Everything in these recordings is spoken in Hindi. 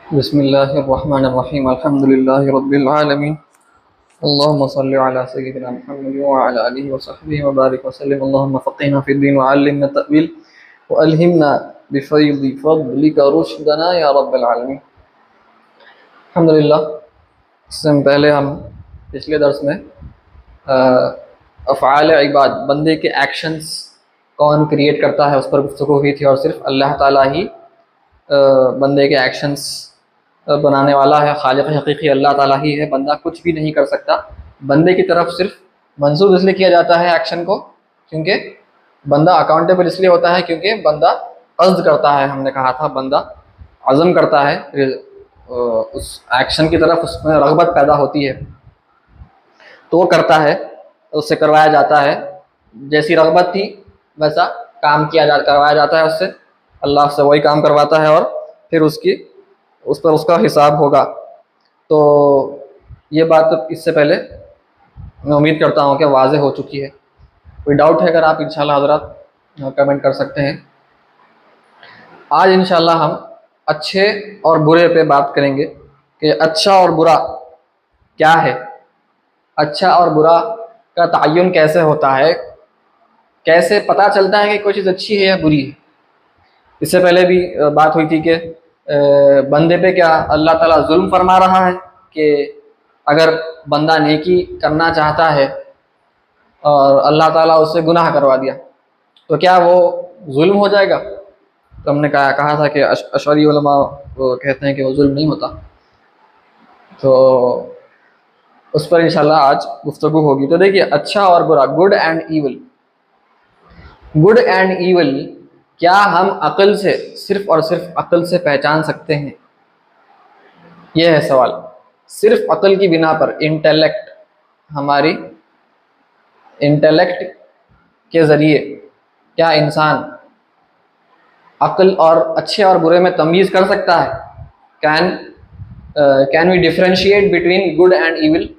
बिस्मिल्लाहिर्रहमानिर्रहीम अल्हम्दुलिल्लाहि रब्बिल आलमीन अल्लाहुम्मा सल्लि अला सय्यिदिना मुहम्मद व अला आलिहि व सहबिहि व बारिक व सल्लिम अल्लाहुम्मा फ़क़्हिना फ़िद्दीन व अल्लिमना तअवील व अल्हिमना बिफ़यज़ि फ़ज़लिका रुश्दना या रब्बल आलमीन। अल्हम्दुलिल्लाह, इससे पहले हम पिछले दर्स में अफ़आल इबाद, बंदे के एक्शंस कौन क्रिएट करता है उस पर गुफ्तगू हुई थी, और सिर्फ अल्लाह ताला ही बंदे के एक्शंस बनाने वाला है। खालिक हकीकी अल्लाह ताला ही है, बंदा कुछ भी नहीं कर सकता। बंदे की तरफ सिर्फ मंसूब इसलिए किया जाता है एक्शन को क्योंकि बंदा अकाउंटेबल इसलिए होता है क्योंकि बंदा कस्द करता है। हमने कहा था बंदा अज़म करता है, उस एक्शन की तरफ उसमें रग़बत पैदा होती है तो वो करता है, उससे करवाया जाता है। जैसी रग़बत थी वैसा काम करवाया जाता है उससे, अल्लाह से वही काम करवाता है और फिर उस पर उसका हिसाब होगा। तो ये बात इससे पहले मैं उम्मीद करता हूँ कि वाज़ेह हो चुकी है। कोई डाउट है अगर आप इंशाल्लाह हज़रात कमेंट कर सकते हैं। आज इंशाल्लाह हम अच्छे और बुरे पे बात करेंगे कि अच्छा और बुरा क्या है, अच्छा और बुरा का तयन कैसे होता है, कैसे पता चलता है कि कोई चीज़ अच्छी है या बुरी है। इससे पहले भी बात हुई थी कि बंदे पे क्या अल्लाह ताला जुल्म फरमा रहा है कि अगर बंदा नेकी करना चाहता है और अल्लाह ताला उससे गुनाह करवा दिया तो क्या वो जुल्म हो जाएगा। तो हमने कहा था कि अशअरी उलमा वो कहते हैं कि वो जुल्म नहीं होता। तो उस पर इंशाल्लाह आज गुफ्तगू होगी। तो देखिए, अच्छा और बुरा, good and evil. Good and evil क्या हम अक्ल से, सिर्फ और सिर्फ अक्ल से पहचान सकते हैं? यह है सवाल। सिर्फ अक्ल की बिना पर, इंटेलेक्ट, हमारी इंटेलेक्ट के ज़रिए क्या इंसान अक्ल और अच्छे और बुरे में तमीज़ कर सकता है? Can we differentiate between good and evil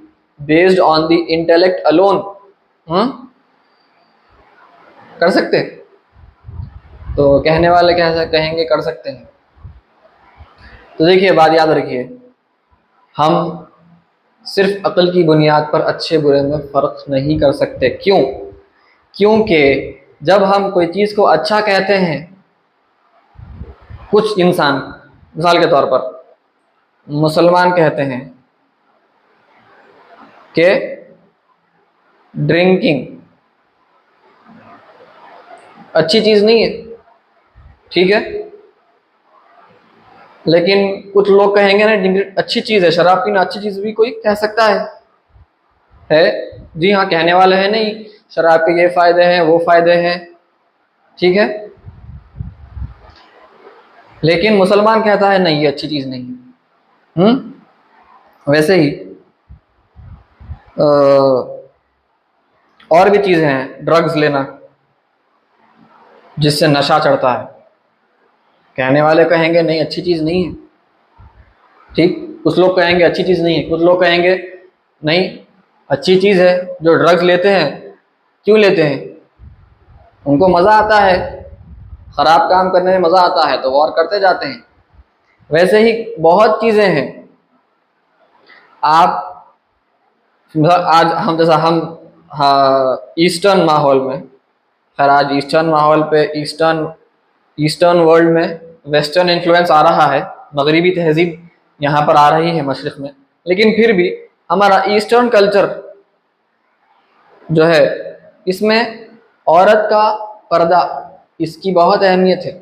based on the intellect alone? कर सकते? तो कहने वाले कैसे कहेंगे कर सकते हैं। तो देखिए, बात याद रखिए, हम सिर्फ अक्ल की बुनियाद पर अच्छे बुरे में फ़र्क नहीं कर सकते। क्यों? क्योंकि जब हम कोई चीज़ को अच्छा कहते हैं, कुछ इंसान मिसाल के तौर पर मुसलमान कहते हैं कि ड्रिंकिंग अच्छी चीज़ नहीं है, ठीक है, लेकिन कुछ लोग कहेंगे ना अच्छी चीज़ है, शराब पीना अच्छी चीज़ भी कोई कह सकता है? जी हाँ, कहने वाले हैं नहीं शराब के ये फ़ायदे हैं वो फ़ायदे हैं, ठीक है, लेकिन मुसलमान कहता है नहीं ये अच्छी चीज़ नहीं है। वैसे ही और भी चीज़ें हैं, ड्रग्स लेना जिससे नशा चढ़ता है, कहने वाले कहेंगे नहीं अच्छी चीज़ नहीं है, ठीक, कुछ लोग कहेंगे अच्छी चीज़ नहीं है, कुछ लोग कहेंगे नहीं अच्छी चीज़ है। जो ड्रग्स लेते हैं क्यों लेते हैं? उनको मज़ा आता है, ख़राब काम करने में मज़ा आता है तो वो और करते जाते हैं। वैसे ही बहुत चीज़ें हैं। आप आज हम जैसा हम ईस्टर्न माहौल में, खैर आज ईस्टर्न माहौल पे ईस्टर्न वर्ल्ड में वेस्टर्न इन्फ्लुएंस आ रहा है, मगरिबी तहजीब यहाँ पर आ रही है मशरिक़ में, लेकिन फिर भी हमारा ईस्टर्न कल्चर जो है इसमें औरत का पर्दा, इसकी बहुत अहमियत है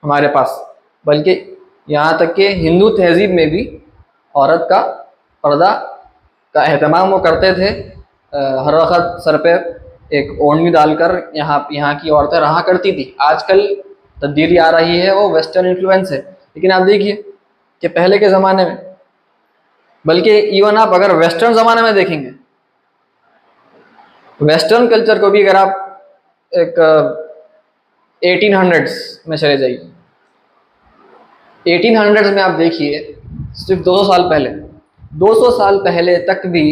हमारे पास। बल्कि यहाँ तक कि हिंदू तहजीब में भी औरत का पर्दा का एहतमाम वो करते थे। हर वक्त सर पे एक ओढ़नी डालकर यहाँ की औरतें रहा करती थी। आजकल तब्दीली आ रही है, वो वेस्टर्न इन्फ्लुएंस है, लेकिन आप देखिए कि पहले के ज़माने में, बल्कि इवन आप अगर वेस्टर्न ज़माने में देखेंगे, वेस्टर्न कल्चर को भी अगर आप एक 1800s में चले जाइए, 1800s में आप देखिए, सिर्फ 200 साल पहले, 200 साल पहले तक भी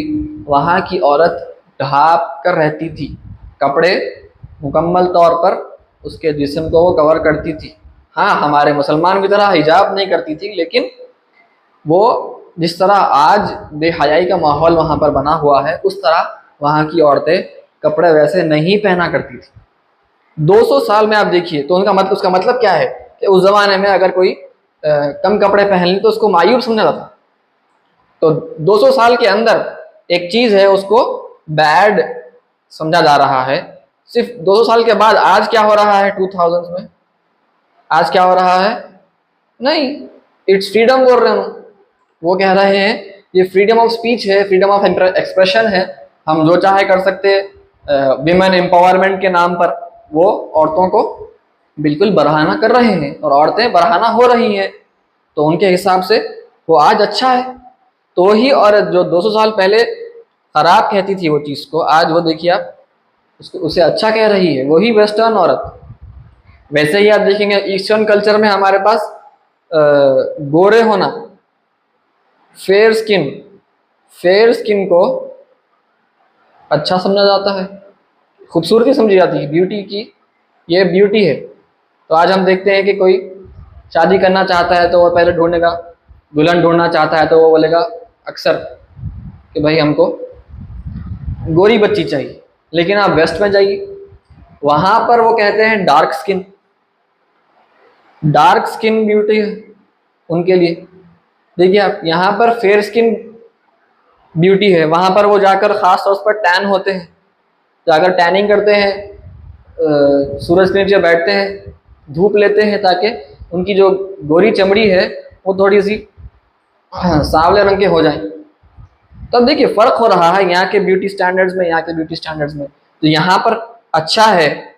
वहाँ की औरत ढाँप कर रहती थी, कपड़े मुकम्मल तौर पर उसके जिस्म को वो कवर करती थी। हाँ, हमारे मुसलमान की तरह हिजाब नहीं करती थी, लेकिन वो जिस तरह आज बेहयाई का माहौल वहाँ पर बना हुआ है, उस तरह वहाँ की औरतें कपड़े वैसे नहीं पहना करती थी। 200 साल में आप देखिए, तो उसका मतलब क्या है कि उस ज़माने में अगर कोई कम कपड़े पहन ले तो उसको मायूब समझा जाता। तो 200 साल के अंदर एक चीज़ है उसको बैड समझा जा रहा है। सिर्फ 200 साल के बाद आज क्या हो रहा है 2000 में, आज क्या हो रहा है? नहीं, इट्स फ्रीडम बोल रहे हैं। वो कह रहे हैं ये फ्रीडम ऑफ स्पीच है, फ्रीडम ऑफ एक्सप्रेशन है, हम जो चाहे कर सकते हैं। विमेन एम्पावरमेंट के नाम पर वो औरतों को बिल्कुल बरहाना कर रहे हैं और औरतें बरहाना हो रही हैं। तो उनके हिसाब से वो आज अच्छा है। तो ही औरत जो 200 साल पहले खराब कहती थी वो चीज़ को, आज वो देखिए आप उसको उसे अच्छा कह रही है, वही वेस्टर्न औरत। वैसे ही आप देखेंगे ईस्टर्न कल्चर में हमारे पास गोरे होना, फेयर स्किन को अच्छा समझा जाता है, खूबसूरती समझी जाती है, ब्यूटी की ये ब्यूटी है। तो आज हम देखते हैं कि कोई शादी करना चाहता है तो वो पहले ढूंढेगा, दुल्हन ढूंढना चाहता है तो वो बोलेगा अक्सर कि भाई हमको गोरी बच्ची चाहिए। लेकिन आप वेस्ट में जाइए, वहाँ पर वो कहते हैं डार्क स्किन ब्यूटी है उनके लिए। देखिए आप, यहाँ पर फेयर स्किन ब्यूटी है, वहाँ पर वो जाकर ख़ास तौर पर टैन होते हैं, जाकर टैनिंग करते हैं, सूरज के नीचे बैठते हैं, धूप लेते हैं ताकि उनकी जो गोरी चमड़ी है वो थोड़ी सी सांवले रंग के हो जाएं। तब देखिए फ़र्क हो रहा है यहाँ के ब्यूटी स्टैंडर्ड्स में, यहाँ के ब्यूटी स्टैंडर्ड्स में। तो यहाँ पर अच्छा है,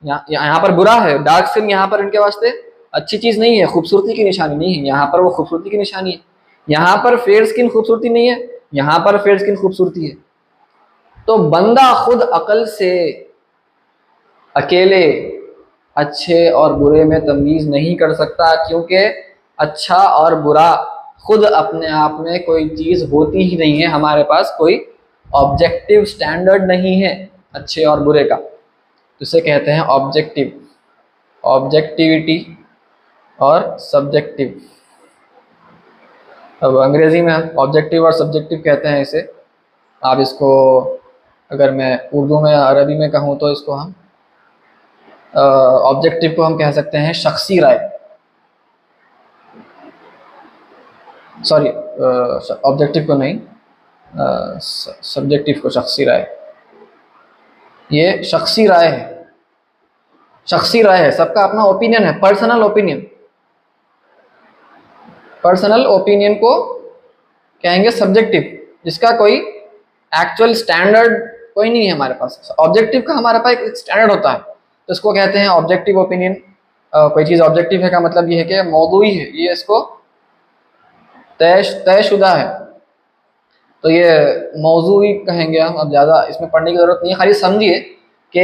यहाँ पर बुरा है। डार्क स्किन यहाँ पर इनके वास्ते अच्छी चीज़ नहीं है, खूबसूरती की निशानी नहीं है। यहाँ पर वो खूबसूरती की निशानी है। यहाँ पर फेयर स्किन खूबसूरती नहीं है, यहाँ पर फेयर स्किन खूबसूरती है। तो बंदा खुद अकल से अकेले अच्छे और बुरे में तमीज़ नहीं कर सकता, क्योंकि अच्छा और बुरा खुद अपने आप में कोई चीज़ होती ही नहीं है। हमारे पास कोई ऑब्जेक्टिव स्टैंडर्ड नहीं है अच्छे और बुरे का, तो इसे कहते हैं ऑब्जेक्टिविटी और सब्जेक्टिव। अब अंग्रेज़ी में ऑब्जेक्टिव और सब्जेक्टिव कहते हैं इसे। आप इसको अगर मैं उर्दू में अरबी में कहूँ तो इसको हम ऑब्जेक्टिव को हम कह सकते हैं शख्सी राय, सॉरी ऑब्जेक्टिव को नहीं, सब्जेक्टिव को शख्सी राय। ये शख्सी राय है, शख्सी राय है, सबका अपना ओपिनियन है, पर्सनल ओपिनियन को कहेंगे सब्जेक्टिव, जिसका कोई एक्चुअल स्टैंडर्ड कोई नहीं है हमारे पास। ऑब्जेक्टिव का हमारे पास एक स्टैंडर्ड होता है, तो इसको कहते हैं ऑब्जेक्टिव ओपिनियन। कोई चीज़ ऑब्जेक्टिव है का मतलब ये है कि मौजूई है, ये इसको तयशुदा है, तो ये मौजूई कहेंगे हम। अब ज़्यादा इसमें पढ़ने की ज़रूरत नहीं है, खाली समझिए कि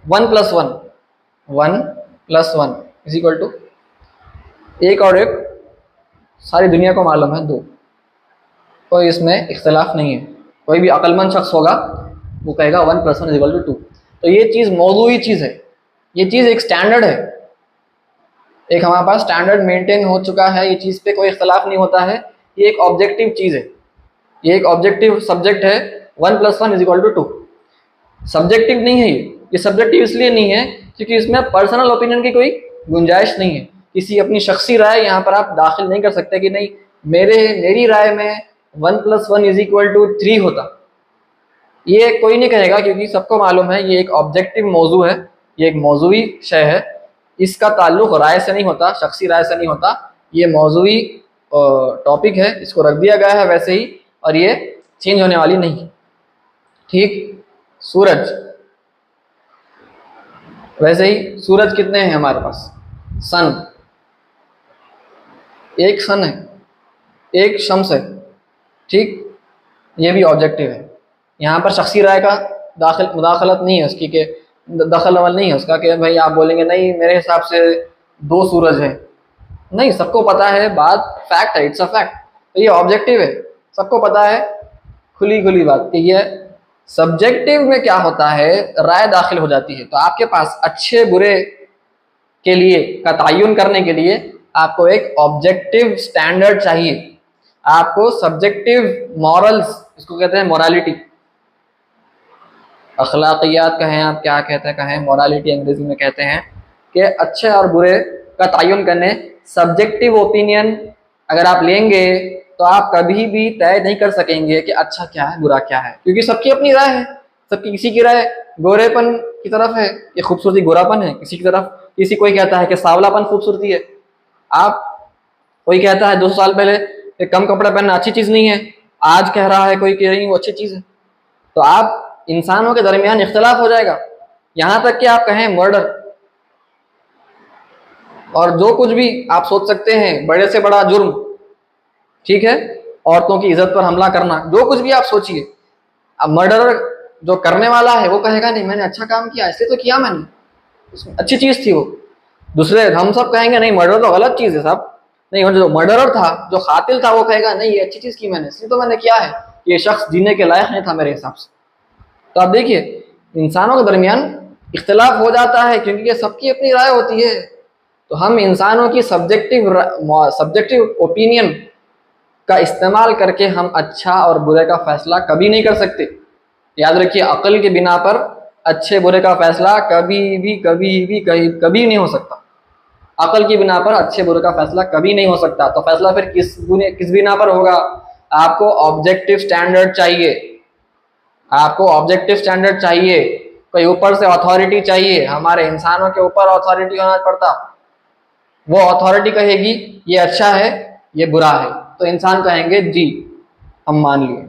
1+1 इज इक्वल टू 1 और 1 सारी दुनिया को मालूम है 2, कोई इसमें इख्तलाफ नहीं है। कोई भी अक्लमंद शख्स होगा वो कहेगा 1+1 इज इक्वल टू 2। तो ये चीज़ मौजूई चीज़ है, ये चीज़ एक स्टैंडर्ड है, एक हमारे पास स्टैंडर्ड मेंटेन हो चुका है, ये चीज़ पे कोई इख्तलाफ नहीं होता है। ये एक ऑब्जेक्टिव चीज़ है, ये एक ऑब्जेक्टिव सब्जेक्ट है। 1+1 इज इक्वल टू 2 सब्जेक्टिव नहीं है। ये सब्जेक्टिव इसलिए नहीं है क्योंकि इसमें पर्सनल ओपिनियन की कोई गुंजाइश नहीं है, किसी अपनी शख्सी राय यहाँ पर आप दाखिल नहीं कर सकते कि नहीं मेरी राय में 1+1 इज इक्वल टू 3 होता। ये कोई नहीं कहेगा, क्योंकि सबको मालूम है ये एक ऑब्जेक्टिव मौजू है, ये एक मौजूई शय है, इसका ताल्लुक राय से नहीं होता, शख्सी राय से नहीं होता। ये मौजूई टॉपिक है, इसको रख दिया गया है वैसे ही, और ये चेंज होने वाली नहीं। ठीक, सूरज, वैसे ही सूरज कितने हैं हमारे पास? सन, एक सन है, एक शम्स है। ठीक, ये भी ऑब्जेक्टिव है। यहाँ पर शख्सी राय का मुदाखलत नहीं है उसकी, के दखल अमल नहीं है उसका कि भाई आप बोलेंगे नहीं मेरे हिसाब से 2 सूरज हैं। नहीं, सबको पता है, बात फैक्ट है, इट्स अ फैक्ट। तो ये ऑब्जेक्टिव है, सबको पता है, खुली बात कि ये सब्जेक्टिव में क्या होता है, राय दाखिल हो जाती है। तो आपके पास अच्छे बुरे के लिए का तयन करने के लिए आपको एक ऑब्जेक्टिव स्टैंडर्ड चाहिए। आपको सब्जेक्टिव मॉरल्स, इसको कहते हैं मोरालिटी, अखलाकियात कहें आप, क्या कहते हैं कहें, मोरालिटी अंग्रेजी में कहते हैं, कि अच्छे और बुरे का तयन करने सब्जेक्टिव ओपिनियन अगर आप लेंगे तो आप कभी भी तय नहीं कर सकेंगे कि अच्छा क्या है बुरा क्या है, क्योंकि सबकी अपनी राय है। सबकी, किसी की राय गोरेपन की तरफ है कि खूबसूरती गोरापन है, किसी की तरफ, किसी कोई कहता है कि सावलापन खूबसूरती है, आप, कोई कहता है 200 साल पहले कि कम कपड़े पहनना अच्छी चीज नहीं है, आज कह रहा है कोई कह रही वो अच्छी चीज है। तो आप इंसानों के दरमियान इख्तलाफ हो जाएगा, यहां तक कि आप कहें मर्डर, और जो कुछ भी आप सोच सकते हैं, बड़े से बड़ा जुर्म, ठीक है, औरतों की इज्जत पर हमला करना, जो कुछ भी आप सोचिए, अब मर्डर जो करने वाला है वो कहेगा नहीं मैंने अच्छा काम किया इसलिए तो किया मैंने, अच्छी चीज थी वो। दूसरे हम सब कहेंगे नहीं मर्डर तो गलत चीज है साहब, नहीं, जो मर्डरर था, जो कातिल था, वो कहेगा नहीं ये अच्छी चीज की मैंने, इसलिए तो मैंने किया है, ये शख्स जीने के लायक नहीं था मेरे हिसाब से। तो आप देखिए इंसानों के दरमियान इख्तलाफ हो जाता है क्योंकि ये सबकी अपनी राय होती है। तो हम इंसानों की सब्जेक्टिव ओपिनियन का इस्तेमाल करके हम अच्छा और बुरे का फैसला कभी नहीं कर सकते। याद रखिए, अक्ल के बिना पर अच्छे बुरे का फैसला कभी नहीं हो सकता। अक्ल की बिना पर अच्छे बुरे का फैसला कभी नहीं हो सकता। तो फैसला फिर किस बिना पर होगा? आपको ऑब्जेक्टिव स्टैंडर्ड चाहिए, आपको ऑब्जेक्टिव स्टैंडर्ड चाहिए, कोई ऊपर से अथॉरिटी चाहिए। हमारे इंसानों के ऊपर अथॉरिटी होना पड़ता, वो अथॉरिटी कहेगी ये अच्छा है ये बुरा है, तो इंसान कहेंगे जी हम मान लिए।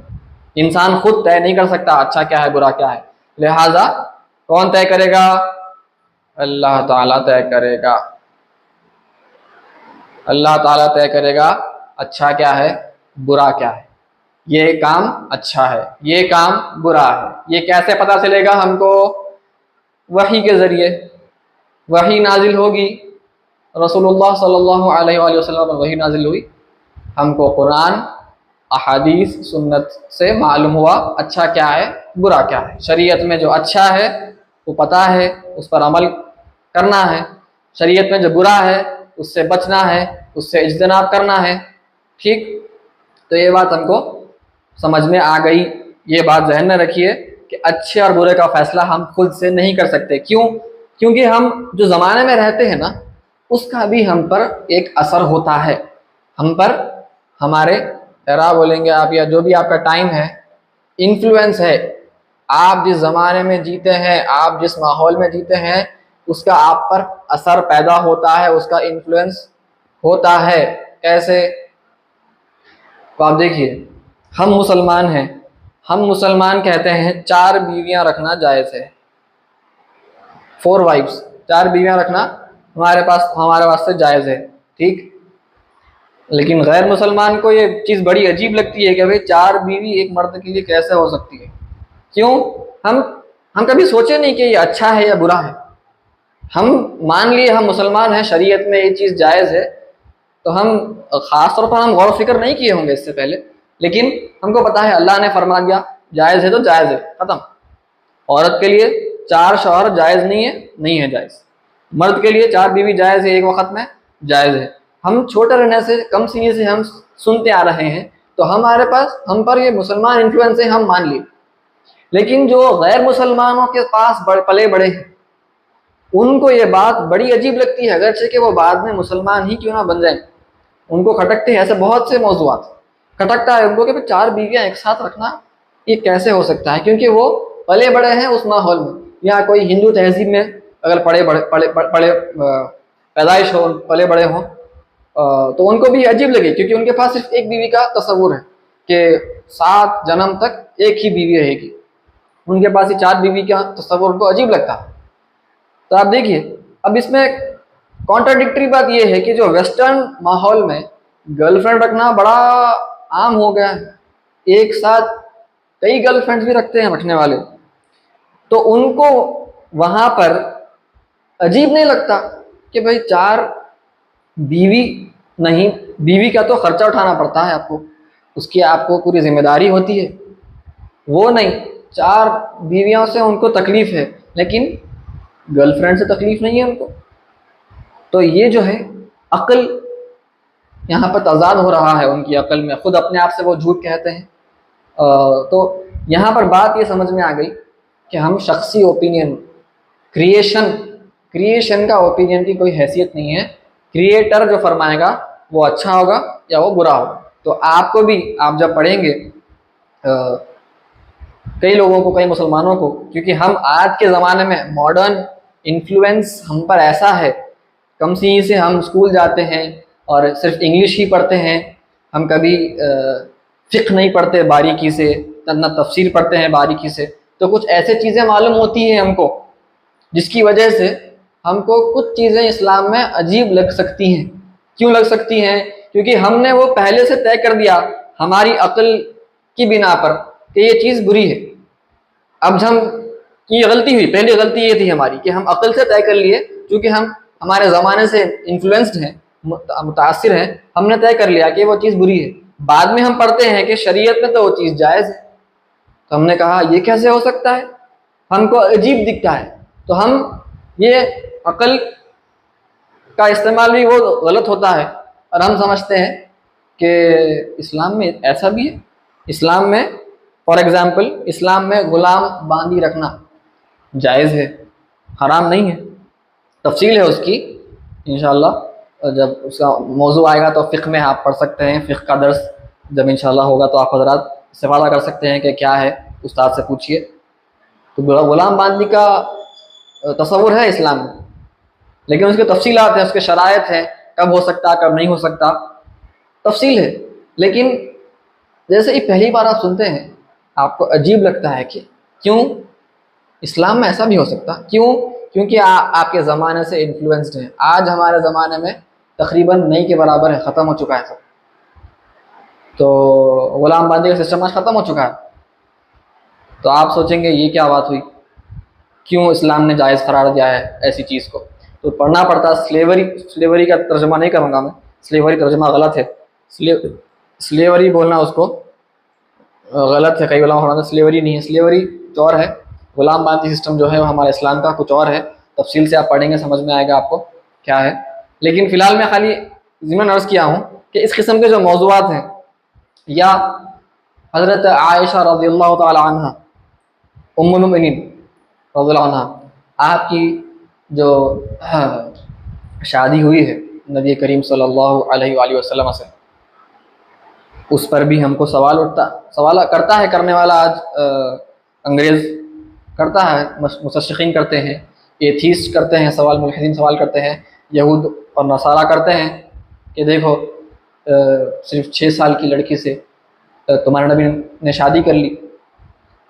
इंसान खुद तय नहीं कर सकता अच्छा क्या है बुरा क्या है, लिहाजा कौन तय करेगा? अल्लाह ताला तय करेगा। अल्लाह ताला तय करेगा अच्छा क्या है बुरा क्या है, ये काम अच्छा है ये काम बुरा है। ये कैसे पता चलेगा हमको? वही के जरिए, वही नाजिल होगी, रसूलुल्लाह सल्लल्लाहु अलैहि वसल्लम पर वही नाजिल हुई, हमको कुरान अहादीस सुन्नत से मालूम हुआ अच्छा क्या है बुरा क्या है। शरीयत में जो अच्छा है वो पता है, उस पर अमल करना है, शरीयत में जो बुरा है उससे बचना है, उससे इज्तनाब करना है। ठीक, तो ये बात हमको समझ में आ गई। ये बात जहन में रखिए कि अच्छे और बुरे का फैसला हम खुद से नहीं कर सकते। क्यों? क्योंकि हम जो ज़माने में रहते हैं ना, उसका भी हम पर एक असर होता है। हम पर, हमारे एरा बोलेंगे आप या जो भी आपका टाइम है, इन्फ्लुएंस है। आप जिस ज़माने में जीते हैं, आप जिस माहौल में जीते हैं, उसका आप पर असर पैदा होता है, उसका इन्फ्लुएंस होता है। कैसे? तो आप देखिए, हम मुसलमान हैं, हम मुसलमान कहते हैं 4 बीवियां रखना जायज़ है, 4 वाइफ्स, 4 बीवियां रखना हमारे वास्ते जायज़ है। ठीक, लेकिन गैर मुसलमान को ये चीज़ बड़ी अजीब लगती है कि भाई 4 बीवी एक मर्द के लिए कैसे हो सकती है? क्यों? हम कभी सोचे नहीं कि ये अच्छा है या बुरा है। हम मान लिए हम मुसलमान हैं, शरीयत में ये चीज़ जायज़ है, तो हम ख़ास तौर पर हम गौर फिक्र नहीं किए होंगे इससे पहले, लेकिन हमको पता है अल्लाह ने फरमा दिया जायज़ है तो जायज़ है, ख़त्म। औरत के लिए 4 शौहर जायज़ नहीं है जायज़। मर्द के लिए 4 बीवी जायज़ है, एक वक्त में जायज़ है। हम छोटे रहने से, कम सीने से हम सुनते आ रहे हैं, तो हमारे पास, हम पर ये मुसलमान इन्फ्लुएंस है, हम मान लिए। लेकिन जो गैर मुसलमानों के पास पले बड़े हैं, उनको ये बात बड़ी अजीब लगती है, अगरचे कि वो बाद में मुसलमान ही क्यों ना बन जाए। उनको खटकते हैं ऐसे बहुत से मौज़ूआत, खटकता है उनको कि 4 बीवियाँ एक साथ रखना ये कैसे हो सकता है, क्योंकि वो पले बड़े हैं उस माहौल में। या कोई हिंदू तहजीब में अगर पड़े पैदाइश हो, पले बड़े हों, तो उनको भी अजीब लगे, क्योंकि उनके पास सिर्फ एक बीवी का तस्वुर है कि 7 जन्म तक एक ही बीवी रहेगी। उनके पास ये 4 बीवी का तस्वुर उनको अजीब लगता है। तो आप देखिए, अब इसमें कॉन्ट्राडिक्टरी बात यह है कि जो वेस्टर्न माहौल में गर्लफ्रेंड रखना बड़ा आम हो गया है, एक साथ कई गर्लफ्रेंड्स भी रखते हैं रखने वाले, तो उनको वहाँ पर अजीब नहीं लगता कि भाई 4 बीवी, नहीं, बीवी का तो खर्चा उठाना पड़ता है आपको, उसकी आपको पूरी जिम्मेदारी होती है। वो नहीं, 4 बीवियों से उनको तकलीफ है, लेकिन गर्लफ्रेंड से तकलीफ नहीं है उनको। तो ये जो है अक्ल यहाँ पर तज़ाद हो रहा है उनकी अकल में, खुद अपने आप से वो झूठ कहते हैं। तो यहाँ पर बात ये समझ में आ गई कि हम शख्सी ओपिनियन, क्रिएशन क्रिएशन का ओपिनियन की कोई हैसियत नहीं है। क्रिएटर जो फरमाएगा वो अच्छा होगा या वो बुरा होगा। तो आपको भी, आप जब पढ़ेंगे कई लोगों को, कई मुसलमानों को, क्योंकि हम आज के ज़माने में मॉडर्न इन्फ्लुएंस हम पर ऐसा है, कम सी से हम स्कूल जाते हैं और सिर्फ इंग्लिश ही पढ़ते हैं, हम कभी फ़िक़्ह नहीं पढ़ते बारीकी से, ना तफसीर पढ़ते हैं बारीकी से। तो कुछ ऐसे चीज़ें मालूम होती हैं हमको जिसकी वजह से हमको कुछ चीज़ें इस्लाम में अजीब लग सकती हैं। क्यों लग सकती हैं? क्योंकि हमने वो पहले से तय कर दिया हमारी अक्ल की बिना पर कि ये चीज़ बुरी है। अब हम, ये गलती हुई, पहली गलती ये थी हमारी कि हम अक्ल से तय कर लिए, क्योंकि हम हमारे ज़माने से इन्फ्लुएंस्ड हैं, मुतासिर हैं, हमने तय कर लिया कि वो चीज़ बुरी है। बाद में हम पढ़ते हैं कि शरीयत में तो वो चीज़ जायज़ है, तो हमने कहा ये कैसे हो सकता है, हमको अजीब दिखता है। तो हम ये अक्ल का इस्तेमाल भी वो गलत होता है और हम समझते हैं कि इस्लाम में ऐसा भी है। इस्लाम में फॉर एग्ज़ाम्पल, इस्लाम में ग़ुलाम बांदी रखना जायज़ है, हराम नहीं है। तफसील है उसकी इंशाअल्लाह, जब उसका मौजू आएगा तो फ़िक़्ह में आप पढ़ सकते हैं। फ़िक़्ह का दर्स जब इंशाअल्लाह होगा तो आप हज़रात इस्तिफ़ादा कर सकते हैं कि क्या है, उस्ताद से पूछिए। तो ग़ुलाम बांदी का तसव्वुर है इस्लाम में, लेकिन उसके तफसीलात हैं, उसके शराइत हैं, कब हो सकता, कब नहीं हो सकता, तफसील है। लेकिन जैसे ही पहली बार आप सुनते हैं आपको अजीब लगता है कि क्यों इस्लाम में ऐसा भी हो सकता, क्यों? क्योंकि आपके ज़माने से इन्फ्लुएंस्ड हैं। आज हमारे ज़माने में तकरीबन नहीं के बराबर है, ख़त्म हो चुका है सब। तो ग़ुलाम बांदी का सिस्टम आज ख़त्म हो चुका है। तो आप सोचेंगे ये क्या बात हुई, क्यों इस्लाम ने जायज़ करार दिया है ऐसी चीज़ को? तो पढ़ना पड़ता। स्लेवरी का तर्जुमा नहीं करूँगा मैं, स्लेवरी तर्जुमा गलत है, स्लेवरी बोलना उसको गलत है। कई उलमा फरमाते स्लेवरी नहीं है, स्लेवरी कुछ और है, ग़ुलाम बांदी सिस्टम जो है वो हमारे इस्लाम का कुछ और है। तफसील से आप पढ़ेंगे समझ में आएगा आपको क्या है। लेकिन फ़िलहाल मैं खाली ज़िमन अर्ज़ किया हूँ कि इस किस्म के जो मौज़ूआत हैं, या हज़रत आयशा रज़ियल्लाहु तआला अन्हा उम्मुल मोमिनीन रज़ियल्लाहु अन्हा, आपकी जो शादी हुई है नबी करीम सल्लल्लाहु अलैहि वसल्लम से, उस पर भी हमको सवाल करता है करने वाला आज अंग्रेज़ करता है, मुस्तशरिकीन करते हैं, एथीस्ट करते हैं सवाल, मुल्हिदीन सवाल करते हैं, यहूद और नसारा करते हैं कि देखो सिर्फ 6 साल की लड़की से तुम्हारे नबी ने शादी कर ली।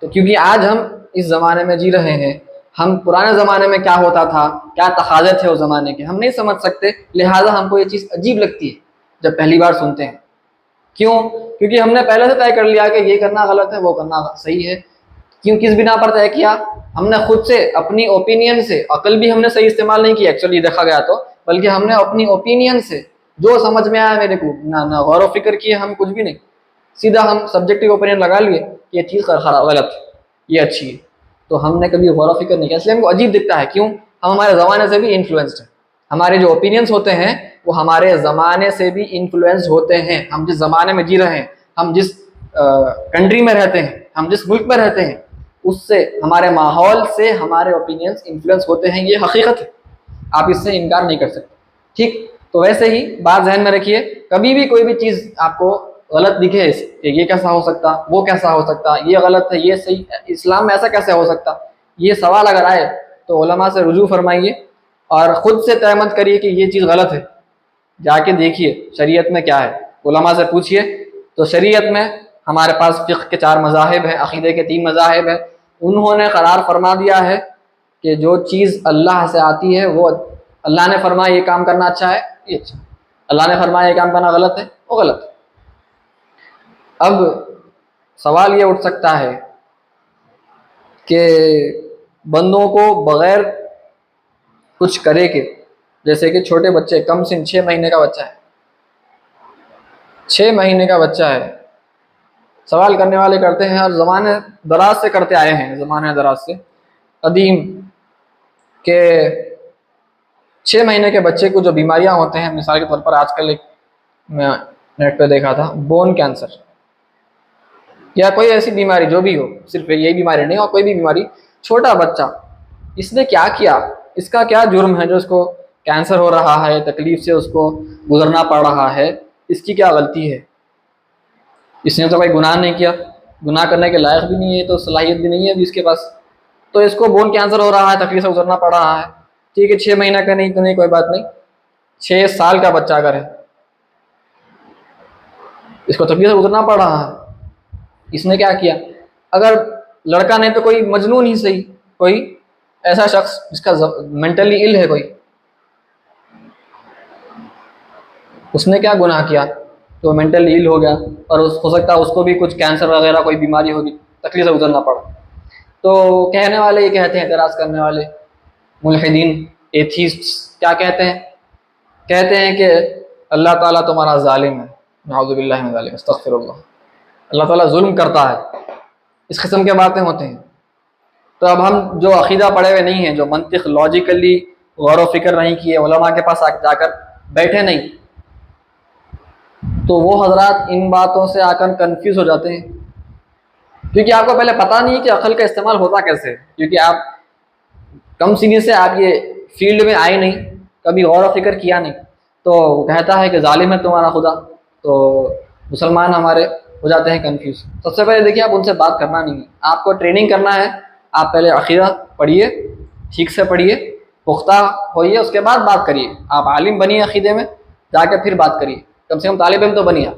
तो क्योंकि आज हम इस ज़माने में जी रहे हैं, हम पुराने ज़माने में क्या होता था, क्या तकाज़े थे उस ज़माने के, हम नहीं समझ सकते, लिहाजा हमको ये चीज़ अजीब लगती है जब पहली बार सुनते हैं। क्यों? क्योंकि हमने पहले से तय कर लिया कि ये करना गलत है, वो करना सही है। क्यों, किस बिना पर तय किया? हमने खुद से, अपनी ओपिनियन से, अकल भी हमने सही इस्तेमाल नहीं किया एक्चुअली देखा गया तो, बल्कि हमने अपनी ओपिनियन से जो समझ में आया मेरे को, ना गौर व फिक्र किए हम कुछ भी नहीं, सीधा हम सब्जेक्टिव ओपिनियन लगा लिए कि ये चीज़ खराब, गलत, ये अच्छी है। तो हमने कभी गौर व फिक्र नहीं किया, इसलिए हमको अजीब दिखता है। क्यों? हम हमारे ज़माने से भी इन्फ्लुएंस्ड हैं, हमारे जो ओपिनियंस होते हैं वो हमारे ज़माने से भी इन्फ्लुएंस्ड होते हैं। हम जिस ज़माने में जी रहे हैं, हम जिस कंट्री में रहते हैं, हम जिस मुल्क में रहते हैं, उससे, हमारे माहौल से हमारे ओपिनियंस इन्फ्लुएंस होते हैं, ये हकीकत है, आप इससे इनकार नहीं कर सकते। ठीक, तो वैसे ही बात ज़हन में रखिए, कभी भी कोई भी चीज़ आपको गलत दिखे कि ये कैसा हो सकता, वो कैसा हो सकता, ये गलत है, ये सही, इस्लाम में ऐसा कैसे हो सकता, ये सवाल अगर आए तो उलमा से रुजू फरमाइए और ख़ुद से तय मत करिए कि ये चीज़ गलत है। जाके देखिए शरीयत में क्या है, उलमा से पूछिए। तो शरीयत में हमारे पास फ़िक़्ह के 4 मज़ाहिब हैं, अक़ीदे के 3 मज़ाहिब हैं। उन्होंने करार फरमा दिया है कि जो चीज़ अल्लाह से आती है वो, अल्लाह ने फरमाया ये काम करना अच्छा है, ये अच्छा, अल्लाह ने फरमाया ये काम करना गलत है, वो गलत है। अब सवाल ये उठ सकता है कि बंदों को बग़ैर कुछ करे के, जैसे कि छोटे बच्चे, कम सिन 6 महीने का बच्चा है, 6 महीने का बच्चा है, सवाल करने वाले करते हैं और ज़माने दराज से करते आए हैं, ज़माने दराज से कदीम, के 6 महीने के बच्चे को जो बीमारियां होते हैं, मिसाल के तौर पर आजकल एक मैं नेट पे देखा था, बोन कैंसर या कोई ऐसी बीमारी जो भी हो, सिर्फ यही बीमारी नहीं और कोई भी बीमारी, छोटा बच्चा, इसने क्या किया, इसका क्या जुर्म है जो इसको कैंसर हो रहा है, तकलीफ से उसको गुजरना पड़ रहा है, इसकी क्या गलती है? इसने तो कोई गुनाह नहीं किया, गुनाह करने के लायक भी नहीं है, तो सलाहियत भी नहीं है अभी इसके पास, तो इसको बोन कैंसर हो रहा है, तकलीफ से गुजरना पड़ रहा है। ठीक है, 6 महीना का नहीं तो नहीं, कोई बात नहीं, 6 साल का बच्चा अगर है, इसको तकलीफ से गुजरना पड़ रहा है, इसने क्या किया? अगर लड़का नहीं तो कोई मजनून ही सही, कोई ऐसा शख्स जिसका मेंटली इल है कोई, उसने क्या गुनाह किया तो मेंटली इल हो गया, और हो सकता है उसको भी कुछ कैंसर वगैरह कोई बीमारी होगी, तकलीफ से गुजरना पड़ा। तो कहने वाले ये कहते हैं, एतराज़ करने वाले मुल्हिदीन, एथीस्ट्स क्या कहते हैं? कहते हैं कि अल्लाह ताला तुम्हारा जालिम है, नाऊज़ु बिल्लाहि मिन ज़ालिक, अस्तग़फिरुल्लाह, अल्लाह ताला जुल्म करता है, इस किस्म के बातें होते हैं। तो अब हम जो अकीदा पढ़े हुए नहीं हैं, जो मंतिक लॉजिकली गौर व फिक्र नहीं किए, उलमा के पास जाकर बैठे नहीं, तो वो हजरात इन बातों से आकर कंफ्यूज हो जाते हैं, क्योंकि आपको पहले पता नहीं कि अकल का इस्तेमाल होता कैसे है, क्योंकि आप कम सीनी से आप ये फील्ड में आए नहीं, कभी गौर व फिक्र किया नहीं, तो कहता है कि जालिम है तुम्हारा खुदा, तो मुसलमान हमारे हो जाते हैं कंफ्यूज। सबसे पहले देखिए, आप उनसे बात करना नहीं है, आपको ट्रेनिंग करना है। आप पहले अकीदा पढ़िए, ठीक से पढ़िए, पुख्ता होइए, उसके बाद बात करिए। आप आलिम बनिए अकीदे में, जाके फिर बात करिए, कम से कम तालिब इल्म तो बनिए।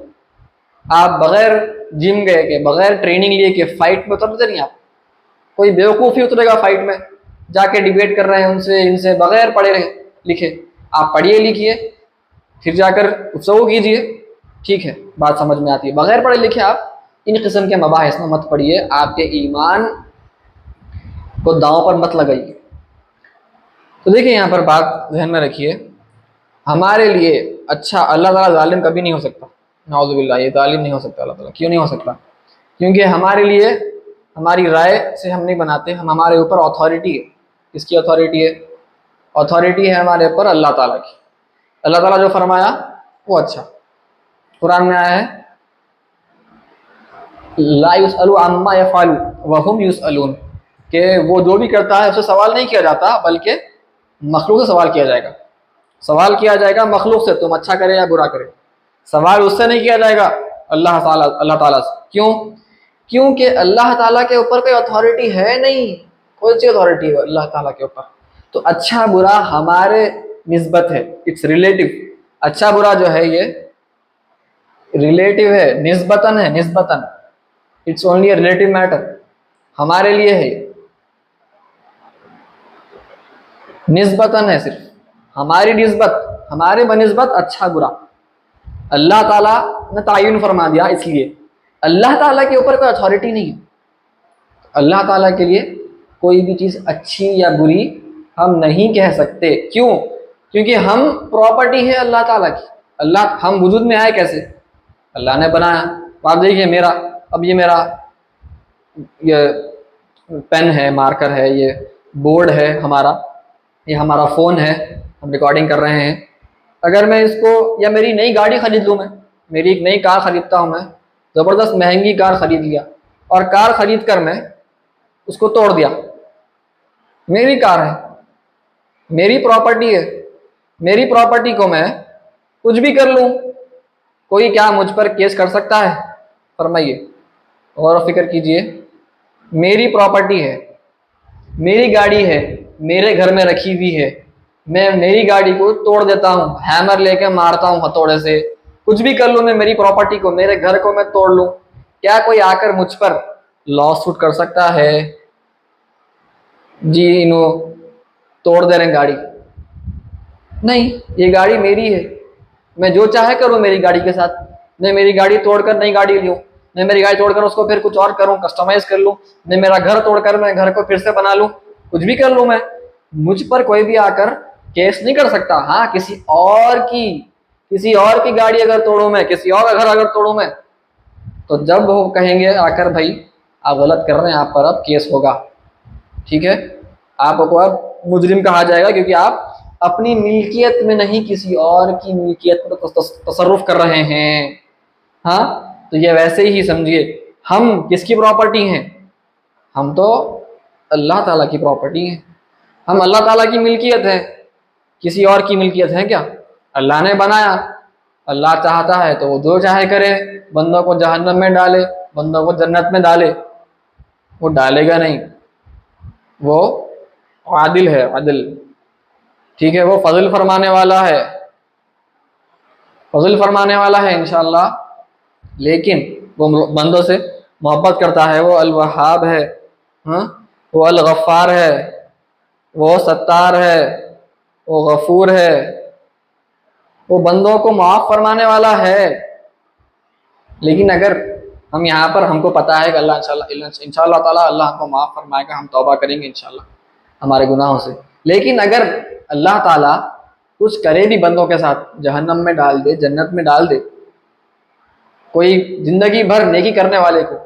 आप बगैर जिम गए के, बगैर ट्रेनिंग लिए के फाइट में उतरते नहीं। आप कोई बेवकूफ़ी उतरेगा फाइट में, जाके डिबेट कर रहे हैं उनसे इनसे, बगैर पढ़े रहे लिखे। आप पढ़िए लिखिए, फिर जाकर गुफ्तगू कीजिए, ठीक है, बात समझ में आती है। बगैर पढ़े लिखे आप इन किस्म के मबाहिस में मत पढ़िए, आपके ईमान को दांव पर मत लगाइए। तो देखिए, यहाँ पर बात ध्यान में रखिए, हमारे लिए अच्छा अल्लाह ताला जालिम कभी नहीं हो सकता, नाउज़ु बिल्लाह, ये जालिम नहीं हो सकता अल्लाह ताला। क्यों नहीं हो सकता? क्योंकि हमारे लिए हमारी राय से हम नहीं बनाते, हम, हमारे ऊपर अथॉरिटी है। किसकी अथॉरिटी है? अथॉरिटी है हमारे ऊपर अल्लाह ताला की। अल्लाह ताला जो फरमाया वो अच्छा, कुरान में आया है, ला युसअलु अम्मा यफ़अलु व हुम युसअलून, कि वो जो भी करता है उससे सवाल नहीं किया जाता, बल्कि मखलूक से सवाल किया जाएगा। सवाल किया जाएगा मखलूक से, तुम अच्छा करे या बुरा करे, सवाल उससे नहीं किया जाएगा, अल्लाह ताला से। क्यों? क्योंकि अल्लाह ताला के ऊपर कोई अथॉरिटी है नहीं, कोई सी अथॉरिटी है अल्लाह ताला के ऊपर। तो अच्छा बुरा हमारे निस्बत है, इट्स रिलेटिव। अच्छा बुरा जो है ये रिलेटिव है, निस्बतन है, निस्बतन, it's only a relative matter, हमारे लिए है, निस्बतन है, सिर्फ हमारी निस्बत, हमारे बनिस्बत अच्छा बुरा अल्लाह ताला ने तायुन फरमा दिया। इसलिए अल्लाह ताला के ऊपर कोई अथॉरिटी नहीं है। अल्लाह ताला के लिए कोई भी चीज़ अच्छी या बुरी हम नहीं कह सकते। क्यों? क्योंकि हम प्रॉपर्टी है अल्लाह ताला की। अल्लाह, हम वजूद में आए कैसे? अल्लाह ने बनाया। आप देखिए, मेरा, अब ये मेरा ये पेन है, मार्कर है, ये बोर्ड है हमारा, ये हमारा फ़ोन है, हम रिकॉर्डिंग कर रहे हैं। अगर मैं इसको, या मेरी नई गाड़ी खरीद लूँ, मैं मेरी एक नई कार खरीदता हूँ, मैं ज़बरदस्त महंगी कार खरीद लिया, और कार खरीद कर मैं उसको तोड़ दिया, मेरी कार है, मेरी प्रॉपर्टी है, मेरी प्रॉपर्टी को मैं कुछ भी कर लूँ, कोई क्या मुझ पर केस कर सकता है? फरमाइए, गौर फिक्र कीजिए। मेरी प्रॉपर्टी है, मेरी गाड़ी है, मेरे घर में रखी हुई है, मैं मेरी गाड़ी को तोड़ देता हूँ, हैमर लेके मारता हूँ हथौड़े से, कुछ भी कर लूँ, मैं मेरी प्रॉपर्टी को, मेरे घर को मैं तोड़ लूँ, क्या कोई आकर मुझ पर लॉ सूट कर सकता है? जी इन्हों तोड़ दे रहे हैं गाड़ी, नहीं, ये गाड़ी मेरी है, मैं जो चाहे करूँ मेरी गाड़ी के साथ। मैं मेरी गाड़ी तोड़कर नई गाड़ी लूँ, मैं मेरी गाड़ी तोड़कर उसको फिर कुछ और करूँ, कस्टमाइज कर लूँ, मैं मेरा घर तोड़कर मैं घर को फिर से बना लूँ, कुछ भी कर लूँ मैं, मुझ पर कोई भी आकर केस नहीं कर सकता। हाँ, किसी और की गाड़ी अगर तोड़ूं मैं, किसी और का घर अगर तोड़ूं मैं, तो जब वो कहेंगे आकर भाई आप गलत कर रहे हैं, आप पर अब केस होगा, ठीक है, आपको अब मुजरिम कहा जाएगा, क्योंकि आप अपनी मिल्कियत में नहीं किसी और की मिल्कियत पर तसर्रुफ कर रहे हैं। हाँ, तो ये वैसे ही समझिए, हम किसकी प्रॉपर्टी हैं? हम तो अल्लाह ताला की प्रॉपर्टी हैं। हम अल्लाह ताला की मिल्कियत है, किसी और की मिल्कियत है क्या? अल्लाह ने बनाया, अल्लाह चाहता है तो वो जो चाहे करे, बंदों को जहन्नम में डाले, बंदों को जन्नत में डाले। वो डालेगा नहीं, वो आदिल है, आदिल, ठीक है, वो फजल फरमाने वाला है, फजल फरमाने वाला है इंशाअल्लाह। लेकिन वो बंदों से मोहब्बत करता है, वो अल वहाब है, हाँ, वो अल गफ्फार है, वो सत्तार है, वो गफूर है, वो बंदों को माफ़ फरमाने वाला है। लेकिन अगर हम यहाँ पर, हमको पता है कि अल्लाह इंशाअल्लाह ताला अल्लाह हमको माफ़ फरमाएगा, हम तौबा करेंगे इंशाअल्लाह हमारे गुनाहों से। लेकिन अगर अल्लाह ताला कुछ करे भी बंदों के साथ, जहन्नम में डाल दे, जन्नत में डाल दे, कोई जिंदगी भर नेकी करने वाले को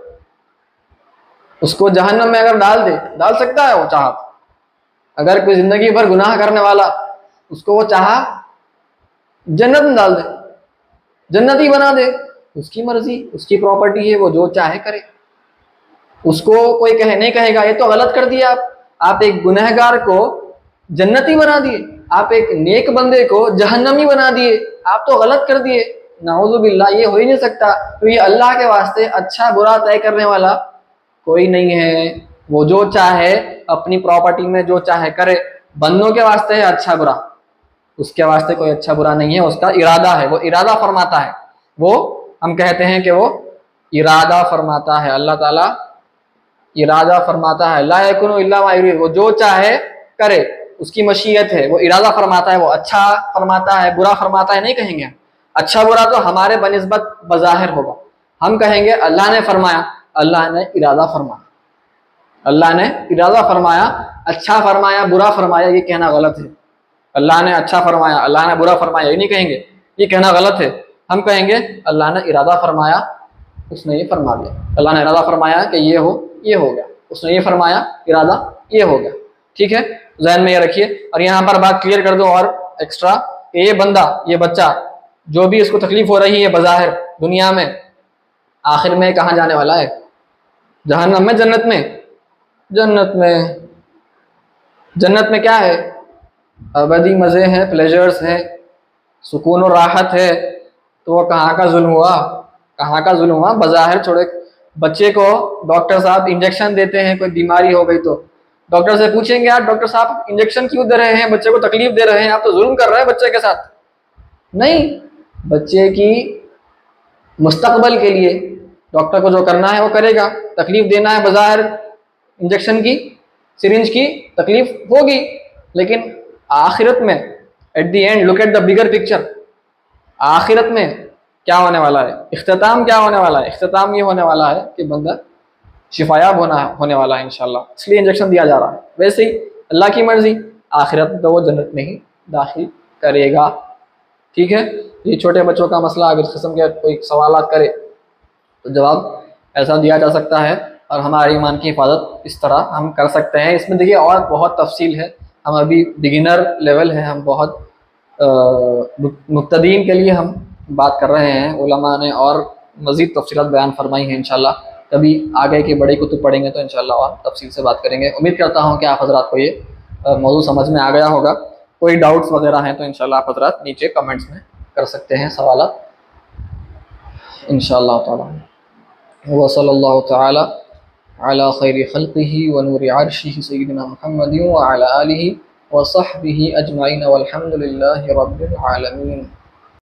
उसको जहन्नम में अगर डाल दे, डाल सकता है वो चाहा। अगर कोई जिंदगी भर गुनाह करने वाला, उसको वो चाहा जन्नत में डाल दे, जन्नती बना दे, उसकी मर्जी, उसकी प्रॉपर्टी है, वो जो चाहे करे। उसको कोई नहीं कहेगा ये तो गलत कर दिया आप एक गुनहगार को जन्नती बना दिए, आप एक नेक बंदे को जहन्नमी बना दिए, आप तो गलत कर दिए। नाउज़ुबिल्लाह, ये हो ही नहीं सकता। तो ये अल्लाह के वास्ते अच्छा बुरा तय करने वाला कोई नहीं है। वो जो चाहे अपनी प्रॉपर्टी में जो चाहे करे। बंदों के वास्ते है अच्छा बुरा, उसके वास्ते कोई अच्छा बुरा नहीं है, उसका इरादा है, वो इरादा फरमाता है। वो हम कहते हैं कि वो इरादा फरमाता है, अल्लाह ताला इरादा फरमाता है। ला यकुनु इल्ला मा युरीद, वो जो चाहे करे, उसकी मशीयत है, वो इरादा फरमाता है, वो अच्छा फरमाता है, बुरा फरमाता है नहीं कहेंगे। अच्छा बुरा तो हमारे बनिस्बत बज़ाहिर होगा, हम कहेंगे अल्लाह ने फरमाया, अल्लाह ने इरादा फरमाया, अल्लाह ने इरादा फरमाया, अच्छा फरमाया, बुरा फरमाया, ये कहना गलत है। अल्लाह ने अच्छा फरमाया, अल्लाह ने बुरा फरमाया, ये नहीं कहेंगे, ये कहना गलत है। हम कहेंगे अल्लाह ने इरादा फरमाया, उसने ये फरमा दिया। अल्लाह ने इरादा फरमाया कि ये हो, ये हो गया, उसने ये फरमाया, इरादा ये हो गया। ठीक है, ज़हन में ये रखिए। और यहाँ पर बात क्लियर कर दो और एक्स्ट्रा, ये बंदा, ये बच्चा, जो भी इसको तकलीफ हो रही है बज़ाहिर दुनिया में, आखिर में कहाँ जाने वाला है? जहन्नम में, जन्नत में? जन्नत में। जन्नत में क्या है? अबदी मज़े हैं, प्लेजर्स हैं, सुकून और राहत है। तो वो कहाँ का जुल्म हुआ? कहाँ का जुल्म हुआ? बज़ाहिर छोड़े, बच्चे को डॉक्टर साहब इंजेक्शन देते हैं, कोई बीमारी हो गई तो डॉक्टर से पूछेंगे यार डॉक्टर साहब इंजेक्शन क्यों दे रहे हैं, बच्चे को तकलीफ दे रहे हैं, आप तो जुल्म कर रहे हैं बच्चे के साथ। नहीं, बच्चे की मुस्तकबल के लिए डॉक्टर को जो करना है वो करेगा। तकलीफ देना है बज़ाहिर, इंजेक्शन की, सिरिंज की तकलीफ होगी, लेकिन आखिरत में at the end look at the bigger picture, आखिरत में क्या होने वाला है? इख्तिताम क्या होने वाला है? इख्तिताम ये होने वाला है कि बंदा शिफायाब होने वाला है इंशाल्लाह, इसलिए इंजेक्शन दिया जा रहा है। वैसे ही अल्लाह की मर्जी, आखिरत में तो वो जन्नत में ही दाखिल करेगा। ठीक है, ये छोटे बच्चों का मसला, अगर इस किस्म के कोई सवालात करे तो जवाब ऐसा दिया जा सकता है, और हमारे ईमान की हिफाजत इस तरह हम कर सकते हैं। इसमें देखिए और बहुत तफसील है, हम अभी बिगिनर लेवल है, हम बहुत मुब्तदीन के लिए हम बात कर रहे हैं। उलमा ने और मज़ीद तफसीलात बयान फरमाई हैं। इंशाल्लाह कभी आगे के बड़े कुतुब पढ़ेंगे तो इंशाल्लाह और तफसील से बात करेंगे। उम्मीद करता हूँ कि आप हज़रात को ये मौजू समझ में आ गया होगा। कोई डाउट्स वगैरह हैं तो इंशाल्लाह आप हज़रात नीचे कमेंट्स में कर सकते हैं सवालात इंशाल्लाह ताला। व सल्लल्लाहु तआला अला खैरि खल्क़िही व नूरि अर्शिही सय्यिदिना मुहम्मदिन व अला आलिही व सहबिही अजमईन वल्हम्दुलिल्लाहि रब्बिल आलमीन।